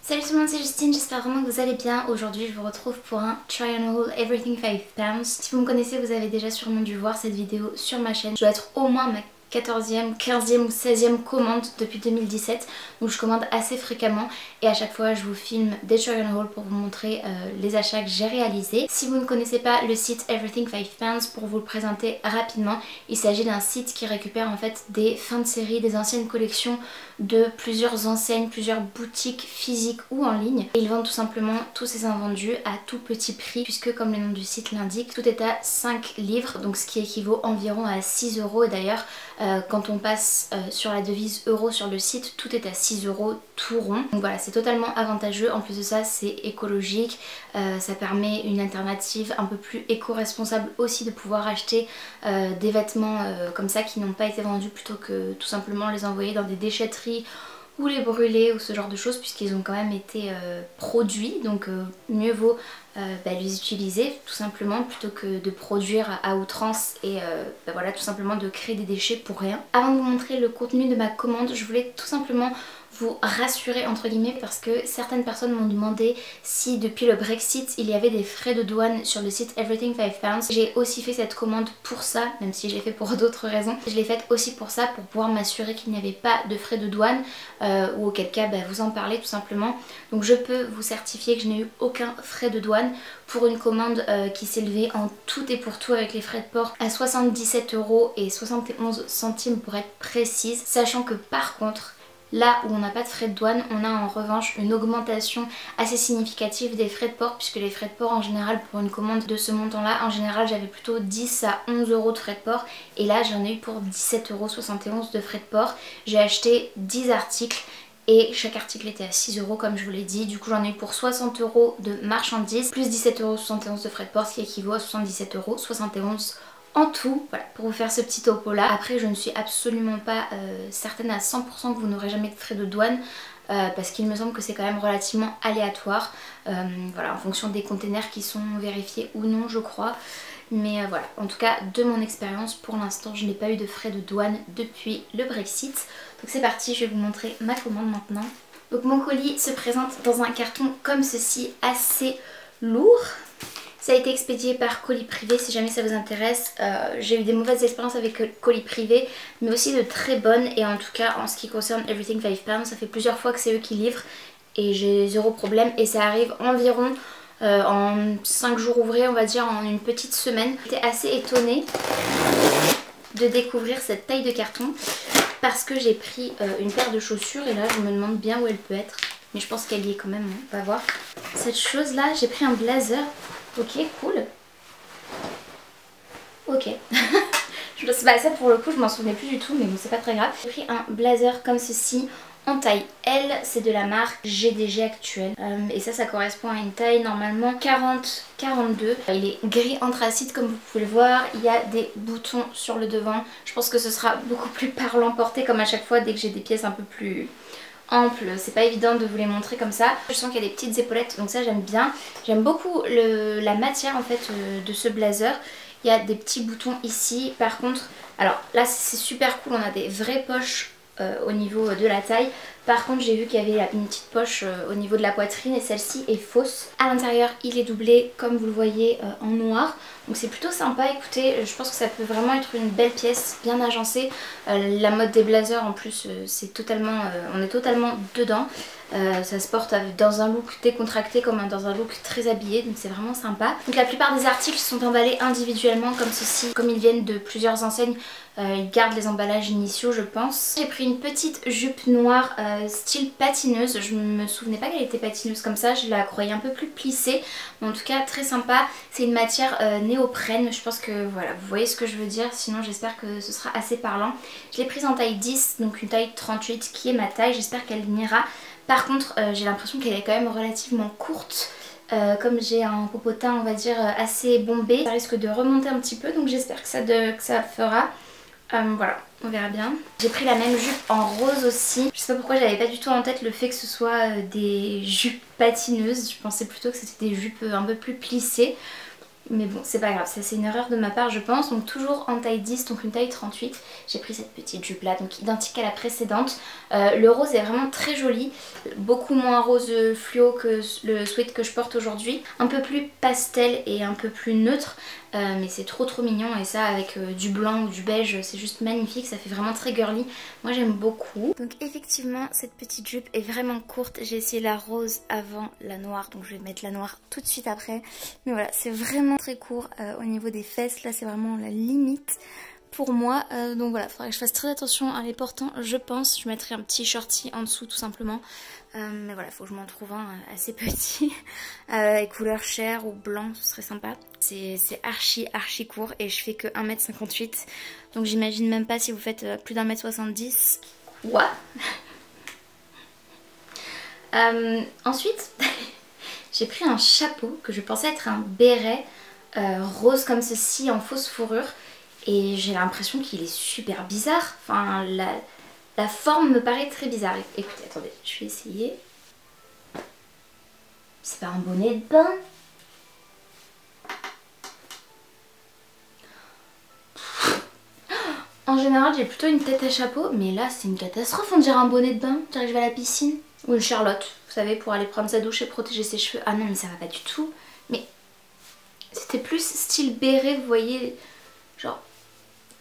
Salut tout le monde, c'est Justine, j'espère vraiment que vous allez bien. Aujourd'hui je vous retrouve pour un try on haul everything 5 pounds. Si vous me connaissez, vous avez déjà sûrement dû voir cette vidéo sur ma chaîne. Je dois être au moins ma 14e, 15e ou 16e commande depuis 2017, donc je commande assez fréquemment et à chaque fois je vous filme des try on haul pour vous montrer les achats que j'ai réalisés. Si vous ne connaissez pas le site Everything 5 Pounds, pour vous le présenter rapidement, il s'agit d'un site qui récupère en fait des fins de série, des anciennes collections de plusieurs enseignes, plusieurs boutiques physiques ou en ligne, et ils vendent tout simplement tous ces invendus à tout petit prix, puisque comme le nom du site l'indique, tout est à 5 livres, donc ce qui équivaut environ à 6 euros. Et d'ailleurs quand on passe sur la devise euro sur le site, tout est à 6 euros tout rond. Donc voilà, c'est totalement avantageux. En plus de ça, c'est écologique, ça permet une alternative un peu plus éco-responsable aussi de pouvoir acheter des vêtements comme ça qui n'ont pas été vendus, plutôt que tout simplement les envoyer dans des déchetteries ou les brûler ou ce genre de choses, puisqu'ils ont quand même été produits, donc mieux vaut les utiliser tout simplement plutôt que de produire à outrance et voilà, tout simplement de créer des déchets pour rien. Avant de vous montrer le contenu de ma commande, je voulais tout simplement vous rassurer entre guillemets, parce que certaines personnes m'ont demandé si depuis le Brexit il y avait des frais de douane sur le site Everything 5 Pounds. J'ai aussi fait cette commande pour ça, même si je l'ai fait pour d'autres raisons. Je l'ai faite aussi pour ça, pour pouvoir m'assurer qu'il n'y avait pas de frais de douane ou auquel cas vous en parler tout simplement. Donc je peux vous certifier que je n'ai eu aucun frais de douane pour une commande qui s'élevait en tout et pour tout avec les frais de port à 77 € et 71 centimes pour être précise, sachant que par contre là où on n'a pas de frais de douane, on a en revanche une augmentation assez significative des frais de port, puisque les frais de port en général pour une commande de ce montant là, en général j'avais plutôt 10 à 11 € de frais de port, et là j'en ai eu pour 17,71 € de frais de port. J'ai acheté 10 articles et chaque article était à 6 € comme je vous l'ai dit. Du coup j'en ai eu pour 60 € de marchandises plus 17,71 € de frais de port, ce qui équivaut à 77,71 € en tout. Voilà, pour vous faire ce petit topo là. Après je ne suis absolument pas certaine à 100% que vous n'aurez jamais de frais de douane, parce qu'il me semble que c'est quand même relativement aléatoire, voilà, en fonction des containers qui sont vérifiés ou non, je crois. Mais voilà, en tout cas de mon expérience, pour l'instant je n'ai pas eu de frais de douane depuis le Brexit. Donc c'est parti, je vais vous montrer ma commande maintenant. Donc mon colis se présente dans un carton comme ceci, assez lourd. Ça a été expédié par colis privé, si jamais ça vous intéresse. J'ai eu des mauvaises expériences avec colis privé, mais aussi de très bonnes. Et en tout cas, en ce qui concerne Everything 5 Pounds, ça fait plusieurs fois que c'est eux qui livrent et j'ai zéro problème. Et ça arrive environ en 5 jours ouvrés, on va dire, en une petite semaine. J'étais assez étonnée de découvrir cette taille de carton, parce que j'ai pris une paire de chaussures et là je me demande bien où elle peut être. Mais je pense qu'elle y est quand même, hein. On va voir. Cette chose là, j'ai pris un blazer. Ok, cool. Ok. Ça pour le coup je m'en souvenais plus du tout, mais bon c'est pas très grave. J'ai pris un blazer comme ceci en taille L, c'est de la marque GDG actuelle, et ça correspond à une taille normalement 40-42. Il est gris anthracite comme vous pouvez le voir, il y a des boutons sur le devant. Je pense que ce sera beaucoup plus parlant porté, comme à chaque fois dès que j'ai des pièces un peu plus ample, c'est pas évident de vous les montrer comme ça. Je sens qu'il y a des petites épaulettes, donc ça j'aime bien. J'aime beaucoup la matière en fait de ce blazer. Il y a des petits boutons ici. Par contre, alors là c'est super cool, on a des vraies poches au niveau de la taille. Par contre j'ai vu qu'il y avait une petite poche au niveau de la poitrine, et celle-ci est fausse. À l'intérieur il est doublé comme vous le voyez en noir, donc c'est plutôt sympa. Écoutez, je pense que ça peut vraiment être une belle pièce, bien agencée. La mode des blazers en plus, c'est totalement, on est totalement dedans. Ça se porte dans un look décontracté comme dans un look très habillé, donc c'est vraiment sympa. Donc la plupart des articles sont emballés individuellement comme ceci, comme ils viennent de plusieurs enseignes. Ils gardent les emballages initiaux je pense. J'ai pris une petite jupe noire style patineuse. Je me souvenais pas qu'elle était patineuse comme ça, je la croyais un peu plus plissée, mais en tout cas très sympa. C'est une matière néoprène, je pense que voilà, vous voyez ce que je veux dire, sinon j'espère que ce sera assez parlant. Je l'ai prise en taille 10, donc une taille 38 qui est ma taille, j'espère qu'elle m'ira. Par contre j'ai l'impression qu'elle est quand même relativement courte. Comme j'ai un popotin on va dire assez bombé, ça risque de remonter un petit peu, donc j'espère que ça fera. Voilà, on verra bien. J'ai pris la même jupe en rose aussi. Je sais pas pourquoi j'avais pas du tout en tête le fait que ce soit des jupes patineuses. Je pensais plutôt que c'était des jupes un peu plus plissées. Mais bon, c'est pas grave, ça c'est une erreur de ma part je pense. Donc toujours en taille 10, donc une taille 38. J'ai pris cette petite jupe là, donc identique à la précédente. Le rose est vraiment très joli. Beaucoup moins rose fluo que le sweat que je porte aujourd'hui. Un peu plus pastel et un peu plus neutre. Mais c'est trop mignon et ça avec du blanc ou du beige c'est juste magnifique, ça fait vraiment très girly, moi j'aime beaucoup. Donc effectivement cette petite jupe est vraiment courte, j'ai essayé la rose avant la noire donc je vais mettre la noire tout de suite après. Mais voilà, c'est vraiment très court au niveau des fesses, là c'est vraiment la limite pour moi, donc voilà, il faudrait que je fasse très attention en les portant je pense. Je mettrai un petit shorty en dessous tout simplement, mais voilà, il faut que je m'en trouve un assez petit avec couleur chair ou blanc, ce serait sympa. C'est archi court et je fais que 1m58, donc j'imagine même pas si vous faites plus d'1m70. What? Ensuite j'ai pris un chapeau que je pensais être un béret rose comme ceci en fausse fourrure. Et j'ai l'impression qu'il est super bizarre. Enfin, la forme me paraît très bizarre. Écoutez, attendez, je vais essayer. C'est pas un bonnet de bain? En général, j'ai plutôt une tête à chapeau. Mais là, c'est une catastrophe. On dirait un bonnet de bain. J'arrive à la piscine. Ou une Charlotte, vous savez, pour aller prendre sa douche et protéger ses cheveux. Ah non, mais ça va pas du tout. Mais c'était plus style béret, vous voyez. Genre...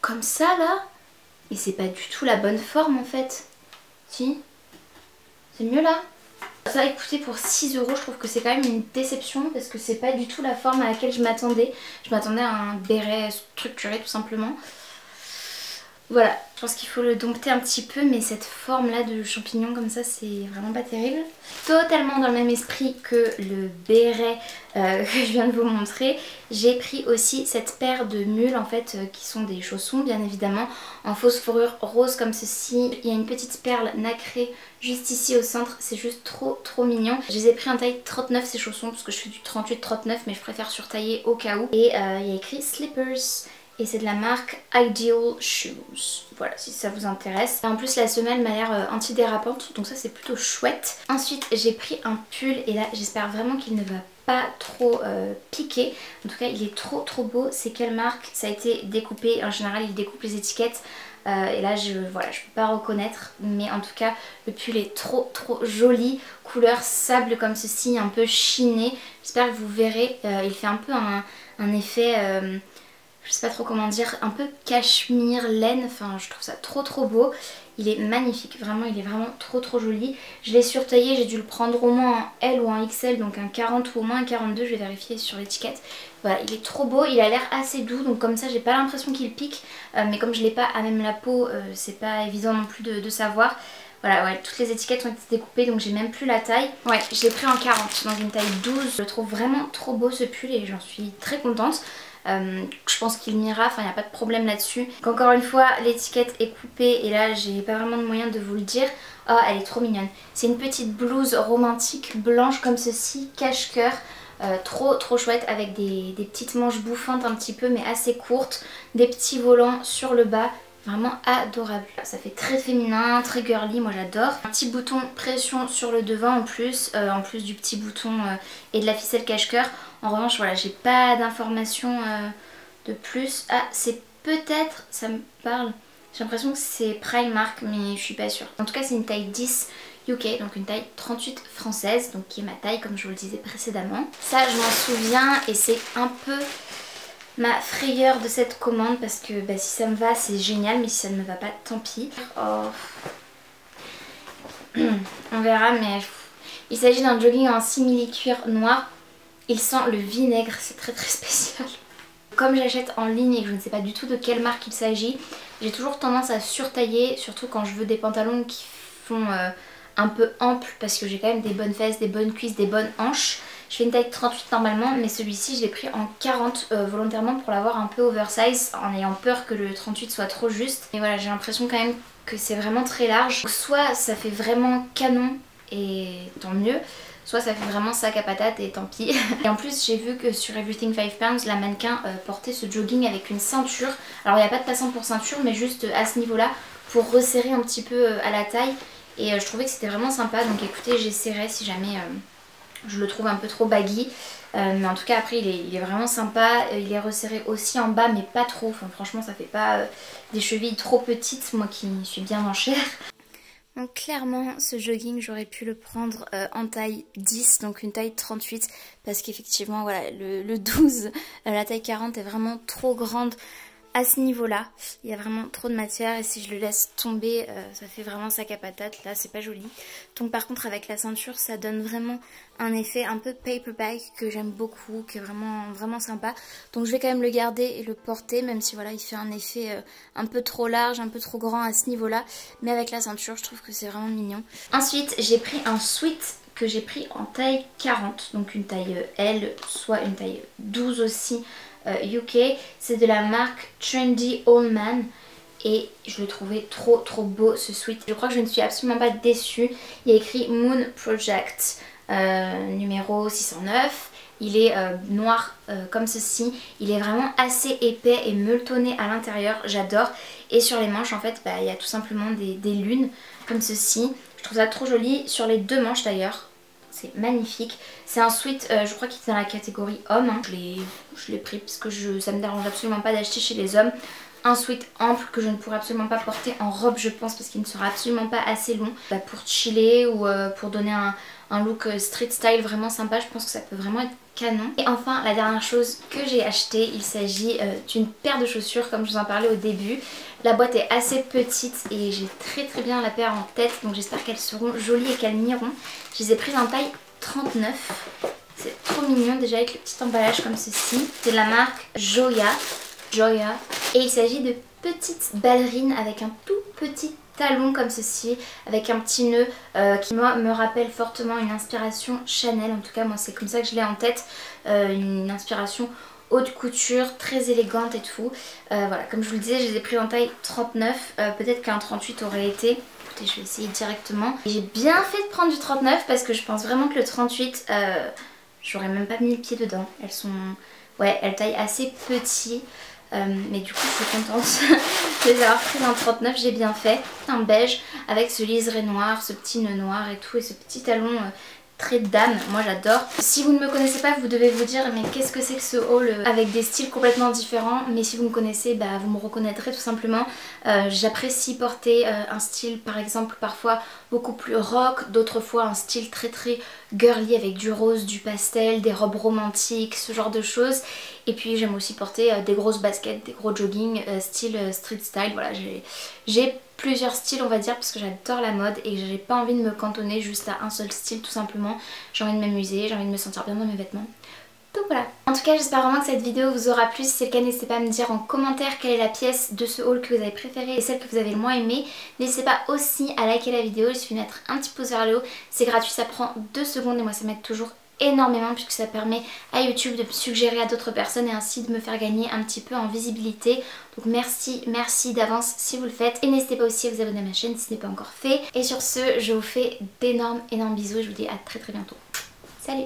comme ça là, et c'est pas du tout la bonne forme en fait. Si, c'est mieux là. Ça, écoutez, pour 6 € je trouve que c'est quand même une déception parce que c'est pas du tout la forme à laquelle je m'attendais. Je m'attendais à un béret structuré tout simplement. Voilà, je pense qu'il faut le dompter un petit peu, mais cette forme là de champignon comme ça c'est vraiment pas terrible. Totalement dans le même esprit que le béret que je viens de vous montrer, j'ai pris aussi cette paire de mules en fait qui sont des chaussons bien évidemment en fausse fourrure rose comme ceci. Il y a une petite perle nacrée juste ici au centre, c'est juste trop mignon. Je les ai pris en taille 39 ces chaussons parce que je fais du 38-39 mais je préfère surtailler au cas où. Et il y a écrit slippers. Et c'est de la marque Ideal Shoes. Voilà, si ça vous intéresse. Et en plus la semelle m'a l'air antidérapante, donc ça c'est plutôt chouette. Ensuite j'ai pris un pull et là j'espère vraiment qu'il ne va pas trop piquer. En tout cas il est trop beau. C'est quelle marque? Ça a été découpé, en général il découpe les étiquettes. Et là voilà, je peux pas reconnaître. Mais en tout cas le pull est trop joli. Couleur sable comme ceci, un peu chiné. J'espère que vous verrez. Il fait un peu un effet... je sais pas trop comment dire, un peu cachemire, laine, enfin je trouve ça trop beau. Il est magnifique, vraiment il est vraiment trop joli. Je l'ai surtaillé, j'ai dû le prendre au moins en L ou en XL, donc un 40 ou au moins un 42, je vais vérifier sur l'étiquette. Voilà, il est trop beau, il a l'air assez doux, donc comme ça j'ai pas l'impression qu'il pique, mais comme je l'ai pas à même la peau, c'est pas évident non plus de savoir. Voilà, ouais, toutes les étiquettes ont été découpées donc j'ai même plus la taille. Ouais, je l'ai pris en 40, dans une taille 12. Je le trouve vraiment trop beau ce pull et j'en suis très contente. Je pense qu'il m'ira, enfin il n'y a pas de problème là-dessus. Encore une fois l'étiquette est coupée et là j'ai pas vraiment de moyen de vous le dire. Oh elle est trop mignonne. C'est une petite blouse romantique blanche comme ceci, cache-cœur. Trop chouette avec des petites manches bouffantes un petit peu mais assez courtes. Des petits volants sur le bas. Vraiment adorable. Ça fait très féminin, très girly, moi j'adore. Un petit bouton pression sur le devant en plus du petit bouton et de la ficelle cache-cœur. En revanche voilà, j'ai pas d'informations de plus. Ah c'est peut-être, ça me parle, j'ai l'impression que c'est Primark mais je suis pas sûre. En tout cas c'est une taille 10 UK, donc une taille 38 française, donc qui est ma taille comme je vous le disais précédemment. Ça je m'en souviens et c'est un peu... ma frayeur de cette commande parce que bah, si ça me va c'est génial mais si ça ne me va pas tant pis. Oh. On verra mais il s'agit d'un jogging en simili-cuir noir. Il sent le vinaigre, c'est très spécial. Comme j'achète en ligne et que je ne sais pas du tout de quelle marque il s'agit, j'ai toujours tendance à surtailler, surtout quand je veux des pantalons qui font un peu amples parce que j'ai quand même des bonnes fesses, des bonnes cuisses, des bonnes hanches. Je fais une taille 38 normalement mais celui-ci je l'ai pris en 40 volontairement pour l'avoir un peu oversize en ayant peur que le 38 soit trop juste. Et voilà, j'ai l'impression quand même que c'est vraiment très large. Donc, soit ça fait vraiment canon et tant mieux, soit ça fait vraiment sac à patates et tant pis. Et en plus j'ai vu que sur Everything 5 Pounds la mannequin portait ce jogging avec une ceinture. Alors il n'y a pas de passant pour ceinture mais juste à ce niveau là pour resserrer un petit peu à la taille. Et je trouvais que c'était vraiment sympa donc écoutez j'essaierai si jamais... Je le trouve un peu trop baggy. Mais en tout cas après il est vraiment sympa. Il est resserré aussi en bas mais pas trop. Enfin, franchement ça fait pas des chevilles trop petites. Moi qui suis bien en chair. Donc clairement ce jogging j'aurais pu le prendre en taille 10, donc une taille 38, parce qu'effectivement voilà le 12, la taille 40 est vraiment trop grande à ce niveau là. Il y a vraiment trop de matière et si je le laisse tomber ça fait vraiment sac à patate, là c'est pas joli. Donc par contre avec la ceinture ça donne vraiment un effet un peu paperback que j'aime beaucoup, qui est vraiment sympa. Donc je vais quand même le garder et le porter, même si voilà il fait un effet un peu trop large, un peu trop grand à ce niveau là. Mais avec la ceinture je trouve que c'est vraiment mignon. Ensuite j'ai pris un sweat que j'ai pris en taille 40, donc une taille L, soit une taille 12 aussi. UK, c'est de la marque Trendy Old Man et je le trouvais trop beau ce sweat. Je crois que je ne suis absolument pas déçue. Il y a écrit Moon Project numéro 609. Il est noir comme ceci. Il est vraiment assez épais et meuletonné à l'intérieur. J'adore. Et sur les manches en fait il y a tout simplement des lunes comme ceci. Je trouve ça trop joli. Sur les deux manches d'ailleurs. C'est magnifique. C'est un sweat, je crois qu'il est dans la catégorie homme. Hein. Je l'ai pris parce que ça me dérange absolument pas d'acheter chez les hommes. Un sweat ample que je ne pourrais absolument pas porter en robe je pense parce qu'il ne sera absolument pas assez long. Pour chiller ou pour donner un look street style vraiment sympa, je pense que ça peut vraiment être canon. Et enfin la dernière chose que j'ai acheté, il s'agit d'une paire de chaussures comme je vous en parlais au début. La boîte est assez petite et j'ai très bien la paire en tête, donc j'espère qu'elles seront jolies et qu'elles m'iront. Je les ai prises en taille 39. C'est trop mignon déjà avec le petit emballage comme ceci. C'est de la marque Joya. Et il s'agit de petites ballerines avec un tout petit talon comme ceci, avec un petit nœud qui moi me rappelle fortement une inspiration Chanel. En tout cas moi c'est comme ça que je l'ai en tête, une inspiration haute couture, très élégante et tout. Voilà, comme je vous le disais, je les ai pris en taille 39, peut-être qu'un 38 aurait été. Écoutez, je vais essayer directement. J'ai bien fait de prendre du 39 parce que je pense vraiment que le 38, j'aurais même pas mis le pied dedans. Elles sont, ouais, elles taillent assez petit. Mais du coup je suis contente de les avoir prises en 39, j'ai bien fait. Un beige avec ce liseré noir, ce petit nœud noir et tout, et ce petit talon très dame, moi j'adore. Si vous ne me connaissez pas, vous devez vous dire mais qu'est-ce que c'est que ce haul avec des styles complètement différents. Mais si vous me connaissez, vous me reconnaîtrez tout simplement. J'apprécie porter un style par exemple parfois beaucoup plus rock, d'autres fois un style très girly avec du rose, du pastel, des robes romantiques, ce genre de choses. Et puis j'aime aussi porter des grosses baskets, des gros jogging style street style. Voilà, j'ai plusieurs styles on va dire parce que j'adore la mode et j'ai pas envie de me cantonner juste à un seul style tout simplement. J'ai envie de m'amuser, j'ai envie de me sentir bien dans mes vêtements. Donc voilà. En tout cas j'espère vraiment que cette vidéo vous aura plu. Si c'est le cas, n'hésitez pas à me dire en commentaire quelle est la pièce de ce haul que vous avez préférée et celle que vous avez le moins aimée. N'hésitez pas aussi à liker la vidéo, il suffit de mettre un petit pouce vers le haut. C'est gratuit, ça prend 2 secondes et moi ça m'aide toujours énormément puisque ça permet à YouTube de me suggérer à d'autres personnes et ainsi de me faire gagner un petit peu en visibilité. Donc merci d'avance si vous le faites et n'hésitez pas aussi à vous abonner à ma chaîne si ce n'est pas encore fait. Et sur ce, je vous fais d'énormes bisous et je vous dis à très bientôt. Salut!